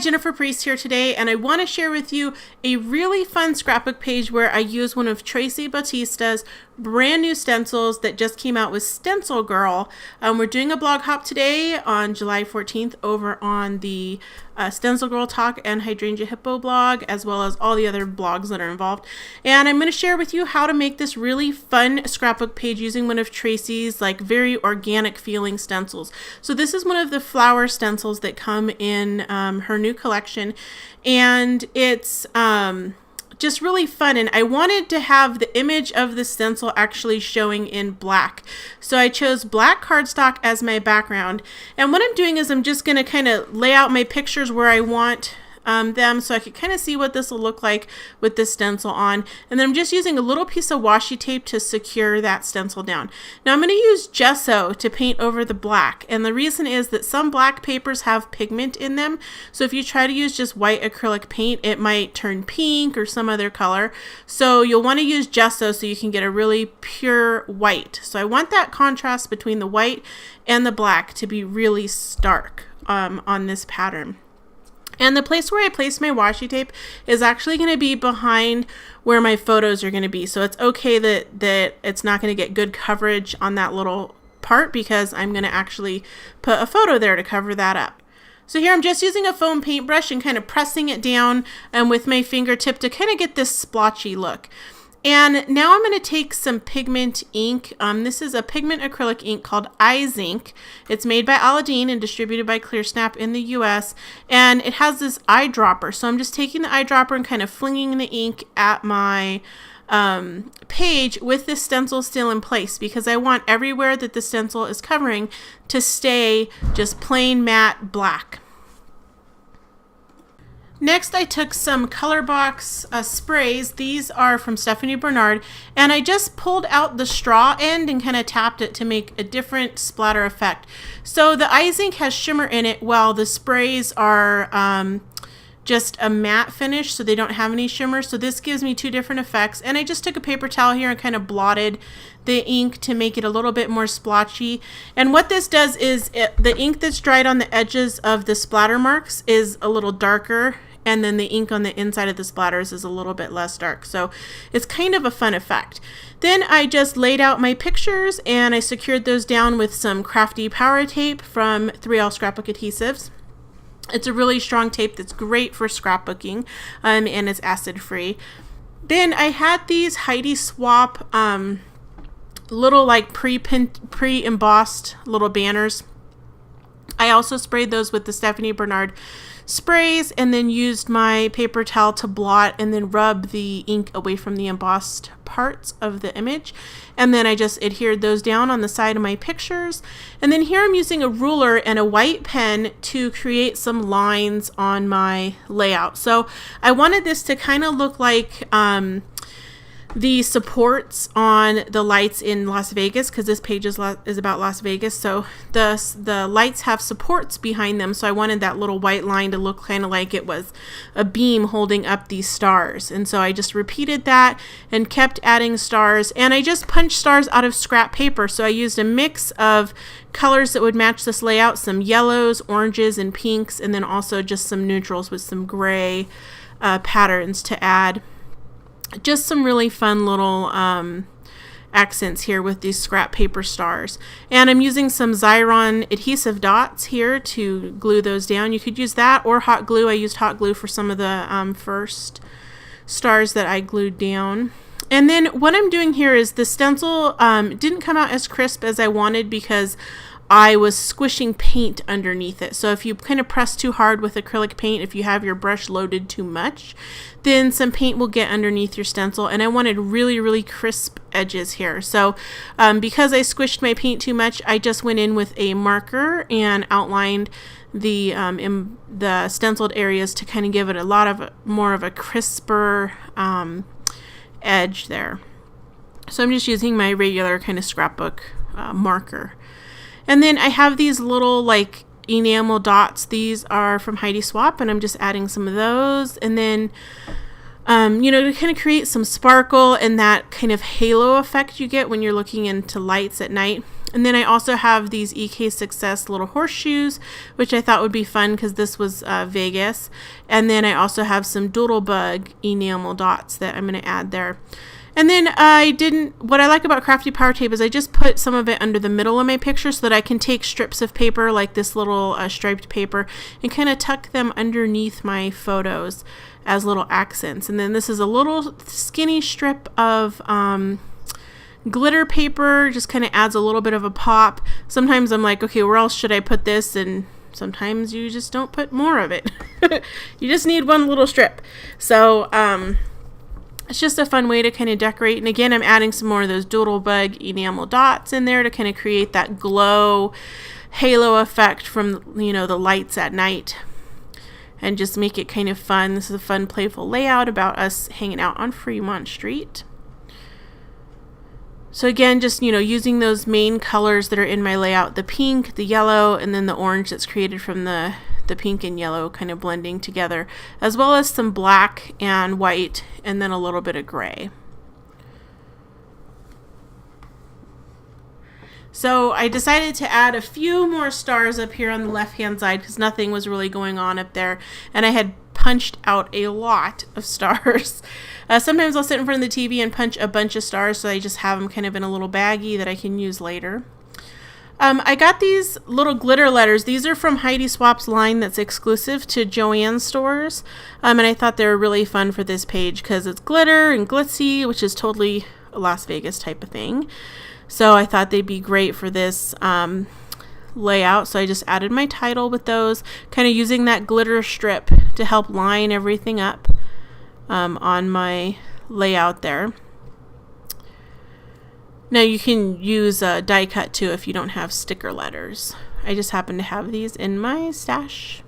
Jennifer Priest here today, and I want to share with you a really fun scrapbook page where I use one of Tracy Bautista's brand new stencils that just came out with Stencil Girl. We're doing a blog hop today on July 14th over on the Stencil Girl Talk and Hydrangea Hippo blog, as well as all the other blogs that are involved. And I'm going to share with you how to make this really fun scrapbook page using one of Tracy's like very organic feeling stencils. So this is one of the flower stencils that come in her new collection, and it's just really fun, and I wanted to have the image of the stencil actually showing in black. So I chose black cardstock as my background, and what I'm doing is I'm just going to kind of lay out my pictures where I want them, so I could kind of see what this will look like with this stencil on. And then I'm just using a little piece of washi tape to secure that stencil down. Now I'm going to use gesso to paint over the black, and the reason is that some black papers have pigment in them, so if you try to use just white acrylic paint, it might turn pink or some other color. So you'll want to use gesso so you can get a really pure white. So I want that contrast between the white and the black to be really stark on this pattern. And the place where I place my washi tape is actually going to be behind where my photos are going to be. So it's okay that it's not going to get good coverage on that little part, because I'm going to actually put a photo there to cover that up. So here I'm just using a foam paintbrush and kind of pressing it down with my fingertip to kind of get this splotchy look. And now I'm going to take some pigment ink. This is a pigment acrylic ink called Eyes Ink. It's made by Aladdin and distributed by ClearSnap in the US. And it has this eyedropper. So I'm just taking the eyedropper and kind of flinging the ink at my page with this stencil still in place, because I want everywhere that the stencil is covering to stay just plain matte black. Next, I took some Color Box sprays. These are from Stephanie Bernard, and I just pulled out the straw end and kind of tapped it to make a different splatter effect. So the Eyes Ink has shimmer in it, while the sprays are just a matte finish, so they don't have any shimmer. So this gives me two different effects, and I just took a paper towel here and kind of blotted the ink to make it a little bit more splotchy. And what this does is the ink that's dried on the edges of the splatter marks is a little darker, and then the ink on the inside of the splatters is a little bit less dark. So it's kind of a fun effect. Then I just laid out my pictures and I secured those down with some crafty power tape from 3L Scrapbook Adhesives. It's a really strong tape that's great for scrapbooking, and it's acid free. Then I had these Heidi Swap little like pre-embossed little banners. I also sprayed those with the Stephanie Bernard sprays, and then used my paper towel to blot and then rub the ink away from the embossed parts of the image. And then I just adhered those down on the side of my pictures. And then here I'm using a ruler and a white pen to create some lines on my layout. So I wanted this to kind of look like the supports on the lights in Las Vegas, because this page is about Las Vegas. So the lights have supports behind them, so I wanted that little white line to look kind of like it was a beam holding up these stars. And so I just repeated that and kept adding stars, and I just punched stars out of scrap paper. So I used a mix of colors that would match this layout, some yellows, oranges, and pinks, and then also just some neutrals with some gray patterns to add just some really fun little accents here with these scrap paper stars. And I'm using some Xyron adhesive dots here to glue those down. You could use that or hot glue. I used hot glue for some of the first stars that I glued down. And then what I'm doing here is the stencil didn't come out as crisp as I wanted, because I was squishing paint underneath it. So if you kind of press too hard with acrylic paint, if you have your brush loaded too much, then some paint will get underneath your stencil, and I wanted really, really crisp edges here. So because I squished my paint too much, I just went in with a marker and outlined the stenciled areas to kind of give it a lot of more of a crisper edge there. So I'm just using my regular kind of scrapbook marker. And then I have these little like enamel dots. These are from Heidi Swap, and I'm just adding some of those. And then to kind of create some sparkle and that kind of halo effect you get when you're looking into lights at night. And then I also have these EK Success little horseshoes, which I thought would be fun because this was Vegas. And then I also have some Doodlebug enamel dots that I'm going to add there. And then what I like about Crafty Power Tape is I just put some of it under the middle of my picture so that I can take strips of paper like this little striped paper and kind of tuck them underneath my photos as little accents. And then this is a little skinny strip of glitter paper, just kind of adds a little bit of a pop. Sometimes I'm like, okay, where else should I put this? And sometimes you just don't put more of it. You just need one little strip. So it's just a fun way to kind of decorate. And again, I'm adding some more of those Doodlebug enamel dots in there to kind of create that glow halo effect from, the lights at night. And just make it kind of fun. This is a fun, playful layout about us hanging out on Fremont Street. So again, just, using those main colors that are in my layout, the pink, the yellow, and then the orange that's created from the pink and yellow kind of blending together, as well as some black and white, and then a little bit of gray. So I decided to add a few more stars up here on the left-hand side because nothing was really going on up there, and I had punched out a lot of stars. Sometimes I'll sit in front of the TV and punch a bunch of stars, so I just have them kind of in a little baggie that I can use later. I got these little glitter letters. These are from Heidi Swap's line that's exclusive to Joann stores. And I thought they were really fun for this page because it's glitter and glitzy, which is totally a Las Vegas type of thing. So I thought they'd be great for this layout. So I just added my title with those, kind of using that glitter strip to help line everything up on my layout there. Now you can use a die cut too if you don't have sticker letters. I just happen to have these in my stash.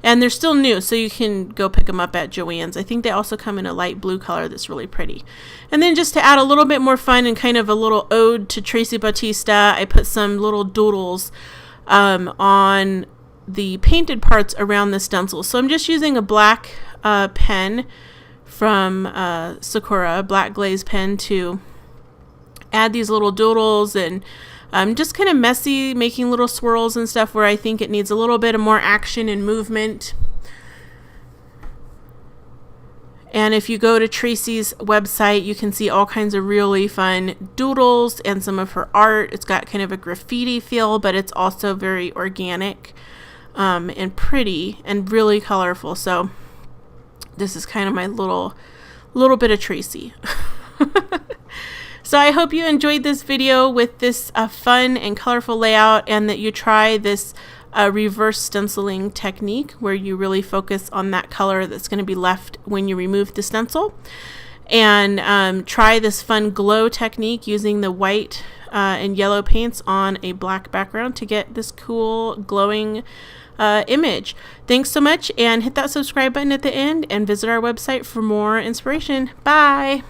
And they're still new, so you can go pick them up at Joann's. I think they also come in a light blue color that's really pretty. And then just to add a little bit more fun and kind of a little ode to Tracy Bautista, I put some little doodles on the painted parts around the stencil. So I'm just using a black pen from Sakura, black glaze pen, to add these little doodles and just kind of messy, making little swirls and stuff where I think it needs a little bit of more action and movement. And if you go to Tracy's website, you can see all kinds of really fun doodles and some of her art. It's got kind of a graffiti feel, but it's also very organic and pretty and really colorful. So this is kind of my little bit of Tracy. So I hope you enjoyed this video with this fun and colorful layout, and that you try this reverse stenciling technique where you really focus on that color that's going to be left when you remove the stencil. And try this fun glow technique using the white and yellow paints on a black background to get this cool glowing image. Thanks so much, and hit that subscribe button at the end and visit our website for more inspiration. Bye!